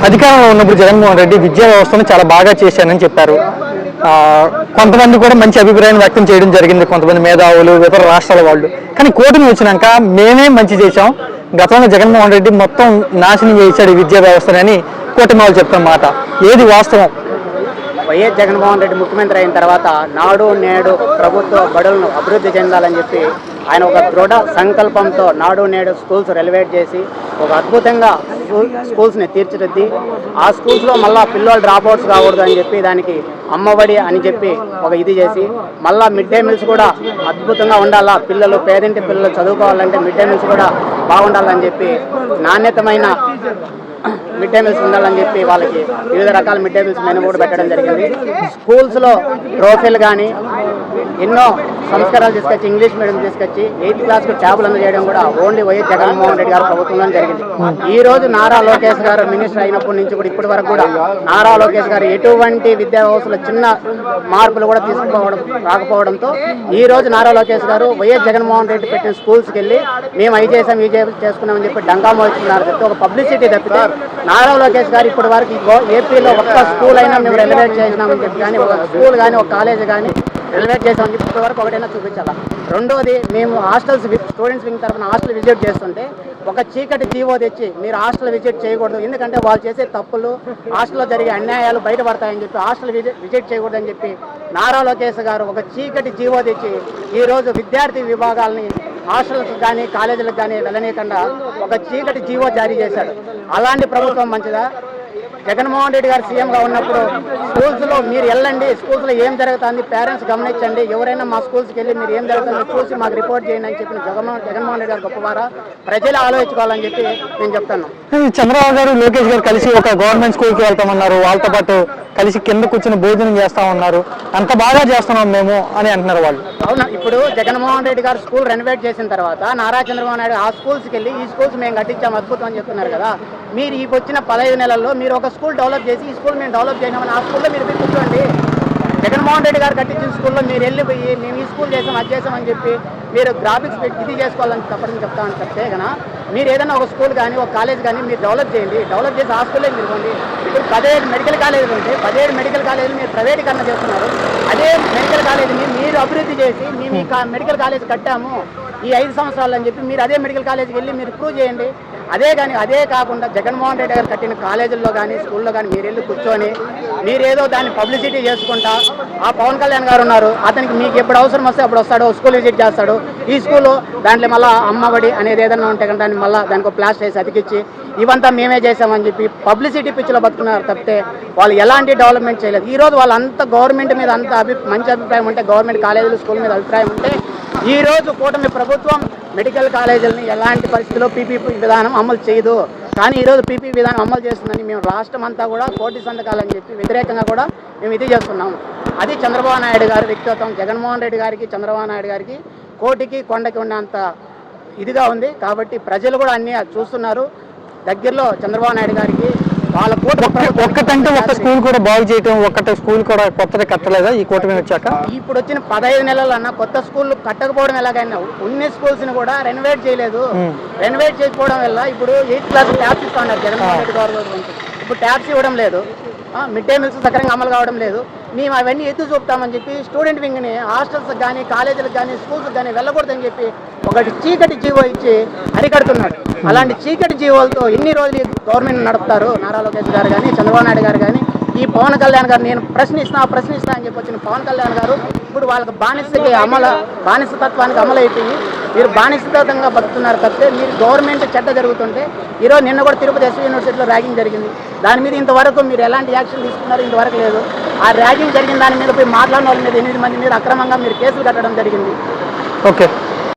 అధికారంలో ఉన్నప్పుడు జగన్మోహన్ రెడ్డి విద్యా వ్యవస్థను చాలా బాగా చేశానని చెప్పారు. కొంతమంది కూడా మంచి అభిప్రాయం వ్యక్తం చేయడం జరిగింది, కొంతమంది మేధావులు, ఇతర రాష్ట్రాల వాళ్ళు. కానీ కూటమి వచ్చినాక మేమే మంచి చేశాం, గతంలో జగన్మోహన్ రెడ్డి మొత్తం నాశనం చేశాడు ఈ విద్యా వ్యవస్థని కూటమి వాళ్ళు చెప్తున్న మాట. ఏది వాస్తవం? వైఎస్ జగన్మోహన్ రెడ్డి ముఖ్యమంత్రి అయిన తర్వాత నాడు నేడు ప్రభుత్వ బడులను అభివృద్ధి చెందాలని చెప్పి ఆయన ఒక దృఢ సంకల్పంతో నాడు నేడు స్కూల్స్ రెలివేట్ చేసి ఒక అద్భుతంగా స్కూల్స్ని తీర్చిదిద్ది ఆ స్కూల్స్లో మళ్ళీ పిల్లలు డ్రాప్అవుట్స్ కాకూడదు అని చెప్పి దానికి అమ్మఒడి అని చెప్పి ఒక ఇది చేసి మళ్ళీ మిడ్ డే మీల్స్ కూడా అద్భుతంగా ఉండాలా, పిల్లలు పేదింటి పిల్లలు చదువుకోవాలంటే మిడ్ డే మీల్స్ కూడా బాగుండాలని చెప్పి నాణ్యతమైన మిడ్ డే మీల్స్ ఉండాలని చెప్పి వాళ్ళకి వివిధ రకాల మిడ్ డే మీల్స్ మెనూ కూడా పెట్టడం జరిగింది. స్కూల్స్లో ట్రోఫీలు కానీ ఎన్నో సంస్కారాలు తీసుకొచ్చి ఇంగ్లీష్ మీడియం తీసుకొచ్చి 8th క్లాస్కు ట్యాబులు అందజేయడం కూడా ఓన్లీ వైఎస్ జగన్మోహన్ రెడ్డి గారు ప్రభుత్వంలో జరిగింది. ఈ రోజు నారా లోకేష్ గారు మినిస్టర్ అయినప్పటి నుంచి కూడా ఇప్పటి వరకు కూడా నారా లోకేష్ గారు ఎటువంటి విద్యా వ్యవస్థలో చిన్న మార్పులు కూడా రాకపోవడంతో ఈ రోజు నారా లోకేష్ గారు వైఎస్ జగన్మోహన్ రెడ్డి పెట్టిన స్కూల్స్కి వెళ్ళి మేము అవి చేసాం ఇవి చేసుకున్నామని చెప్పి డంకా మోస్తున్నారు తప్పితే ఒక పబ్లిసిటీ తప్పితే నారా లోకేష్ గారు ఇప్పటి వరకు ఏపీలో ఒక్క స్కూల్ అయినా మేము రెలివేట్ చేసినామని చెప్పి కానీ ఒక స్కూల్ కానీ ఒక కాలేజ్ కానీ రెలివేట్ చేసామని చెప్పి ఇప్పటి వరకు ఒకటైనా చూపించాలా. రెండోది, మేము హాస్టల్స్ స్టూడెంట్స్ వింగ్ తరఫున హాస్టల్ విజిట్ చేస్తుంటే ఒక చీకటి జీవో తెచ్చి మీరు హాస్టల్ విజిట్ చేయకూడదు, ఎందుకంటే వాళ్ళు చేసే తప్పులు హాస్టల్లో జరిగే అన్యాయాలు బయటపడతాయని చెప్పి హాస్టల్ విజిట్ చేయకూడదని చెప్పి నారా లోకేష్ గారు ఒక చీకటి జీవో తెచ్చి ఈరోజు విద్యార్థి విభాగాలని హాస్టల్స్ కానీ కాలేజీలకు కానీ వెళ్ళనీయకుండా ఒక చీకటి జీవో జారీ చేశాడు. అలాంటి ప్రభుత్వం మంచిదా? జగన్మోహన్ రెడ్డి గారు సీఎంగా ఉన్నప్పుడు స్కూల్స్లో మీరు వెళ్ళండి, స్కూల్స్లో ఏం జరుగుతుంది పేరెంట్స్ గమనించండి, ఎవరైనా మా స్కూల్స్కి వెళ్ళి మీరు ఏం జరుగుతుందో చూసి మాకు రిపోర్ట్ చేయండి అని చెప్పిన జగన్మోహన్ రెడ్డి గారు గొప్పవారా? ప్రజలు ఆలోచించుకోవాలని చెప్పి నేను చెప్తాను. చంద్రబాబు గారు లోకేష్ గారు కలిసి ఒక గవర్నమెంట్ స్కూల్కి వెళ్తామన్నారు, వాళ్ళతో పాటు కలిసి కింద కూర్చొని భోజనం చేస్తామన్నారు, అంత బాగా చేస్తున్నాం మేము అని అంటున్నారు వాళ్ళు. అవునా, ఇప్పుడు జగన్మోహన్ రెడ్డి గారు స్కూల్ రెనోవేట్ చేసిన తర్వాత నారా చంద్రబాబు నాయుడు ఆ స్కూల్స్కి వెళ్ళి ఈ స్కూల్స్ మేము కట్టించాం అద్భుతం అని చెప్తున్నారు కదా. మీరు ఈ వచ్చిన 15 నెలల్లో మీరు ఒక స్కూల్ డెవలప్ చేసి ఈ స్కూల్ మేము డెవలప్ చేయమని ఆ స్కూల్లో మీరు కూర్చోండి. జగన్మోహన్ రెడ్డి గారు కట్టించిన స్కూల్లో మీరు వెళ్ళిపోయి మేము ఈ స్కూల్ చేసాం అది చేసామని చెప్పి మీరు గ్రాఫిక్స్ ఇది చేసుకోవాలని తప్పని చెప్తామని చెప్తే కన్నా మీరు ఏదైనా ఒక స్కూల్ కానీ ఒక కాలేజ్ కానీ మీరు డెవలప్ చేయండి. డెవలప్ చేసి ఆ స్కూల్లో మీరు పోండి. ఇప్పుడు 17 మెడికల్ కాలేజీలు ఉంటే 17 మెడికల్ కాలేజీలు మీరు ప్రైవేటీకరణ చేస్తున్నారు. అదే మెడికల్ కాలేజీని మీరు అభివృద్ధి చేసి మేము ఈ మెడికల్ కాలేజ్ కట్టాము ఈ 5 సంవత్సరాలు అని చెప్పి మీరు అదే మెడికల్ కాలేజీకి వెళ్ళి మీరు ప్రూవ్ చేయండి. అదే కాకుండా జగన్మోహన్ రెడ్డి గారు కట్టిన కాలేజీల్లో కానీ స్కూల్లో కానీ మీరు వెళ్ళి కూర్చొని మీరేదో దాన్ని పబ్లిసిటీ చేసుకుంటా ఆ పవన్ కళ్యాణ్ గారు ఉన్నారు, అతనికి మీకు ఎప్పుడు అవసరం వస్తే అప్పుడు వస్తాడు, స్కూల్ విజిట్ చేస్తాడు, ఈ స్కూల్లో దాంట్లో మళ్ళీ అమ్మఒడి అనేది ఏదైనా ఉంటే కానీ దాన్ని మళ్ళీ దానికి ప్లాస్టర్ వేసి అతికిచ్చి ఇవంతా మేమే చేసామని చెప్పి పబ్లిసిటీ పిచ్చిలో బతుకున్నారు తప్పితే వాళ్ళు ఎలాంటి డెవలప్మెంట్ చేయలేదు. ఈరోజు వాళ్ళంతా గవర్నమెంట్ మీద అంత మంచి అభిప్రాయం ఉంటే, గవర్నమెంట్ కాలేజీలు స్కూల్ మీద అభిప్రాయం ఉంటే ఈరోజు కూటమి ప్రభుత్వం మెడికల్ కాలేజీలని ఎలాంటి పరిస్థితుల్లో పీపీపీ విధానం అమలు చేయదు. కానీ ఈరోజు పీపీ విధానం అమలు చేస్తుందని మేము రాష్ట్రం అంతా కూడా కోటి సంతకాలని చెప్పి వ్యతిరేకంగా కూడా మేము ఇది చేస్తున్నాము. అది చంద్రబాబు నాయుడు గారి వ్యక్తిత్వం. జగన్మోహన్ రెడ్డి గారికి చంద్రబాబు నాయుడు గారికి కోటికి కొండకి ఉన్నంత ఇదిగా ఉంది. కాబట్టి ప్రజలు కూడా అన్నీ చూస్తున్నారు. దగ్గరలో చంద్రబాబు నాయుడు గారికి వాళ్ళ ఒక్కటంటే ఒక స్కూల్ కూడా బాగు చేయటం, ఒక్కటే స్కూల్ కూడా కొత్తగా కట్టలేదా ఈ కూటమి వచ్చాక? ఇప్పుడు వచ్చిన 15 నెలలన్నా కొత్త స్కూల్ కట్టకపోవడం ఎలాగైనా ఉన్న స్కూల్స్ ని కూడా రెనోవేట్ చేయలేదు. రెనోవేట్ చేయకపోవడం వల్ల ఇప్పుడు 8th క్లాస్ ట్యాబ్స్ ఇస్తా ఉన్నారు జగన్మోహన్ రెడ్డి గవర్నమెంట్. ఇప్పుడు ట్యాబ్స్ ఇవ్వడం లేదు, మిడ్ డే మీల్స్ సక్రంగా అమలు కావడం లేదు. మేము అవన్నీ ఎత్తు చూపుతామని చెప్పి స్టూడెంట్ వింగ్ని హాస్టల్స్ కానీ కాలేజీలకు కానీ స్కూల్స్కి కానీ వెళ్ళకూడదని చెప్పి ఒకటి చీకటి జీవో ఇచ్చి అరికడుతున్నాడు. అలాంటి చీకటి జీవోలతో ఎన్ని రోజులు గవర్నమెంట్ నడుపుతారు నారా లోకేష్ గారు కానీ చంద్రబాబు నాయుడు గారు కానీ? ఈ పవన్ కళ్యాణ్ గారు నేను ప్రశ్నిస్తా అని చెప్పి వచ్చిన పవన్ కళ్యాణ్ గారు ఇప్పుడు వాళ్ళకి బానిసతత్వానికి అమలైపోయి మీరు బానిసతంగా బతుకుతున్నారు తప్పితే మీరు గవర్నమెంట్ చెడ్డ జరుగుతుంటే ఈరోజు నిన్న కూడా తిరుపతి ఎస్వి యూనివర్సిటీలో ర్యాగింగ్ జరిగింది. దాని మీద ఇంతవరకు మీరు ఎలాంటి యాక్షన్ తీసుకున్నారు? ఇంతవరకు లేదు. ఆ ర్యాగింగ్ జరిగిన దాని మీద పోయి మాట్లాడిన వాళ్ళ మీద 8 మంది మీద అక్రమంగా మీరు కేసులు కట్టడం జరిగింది. ఓకే.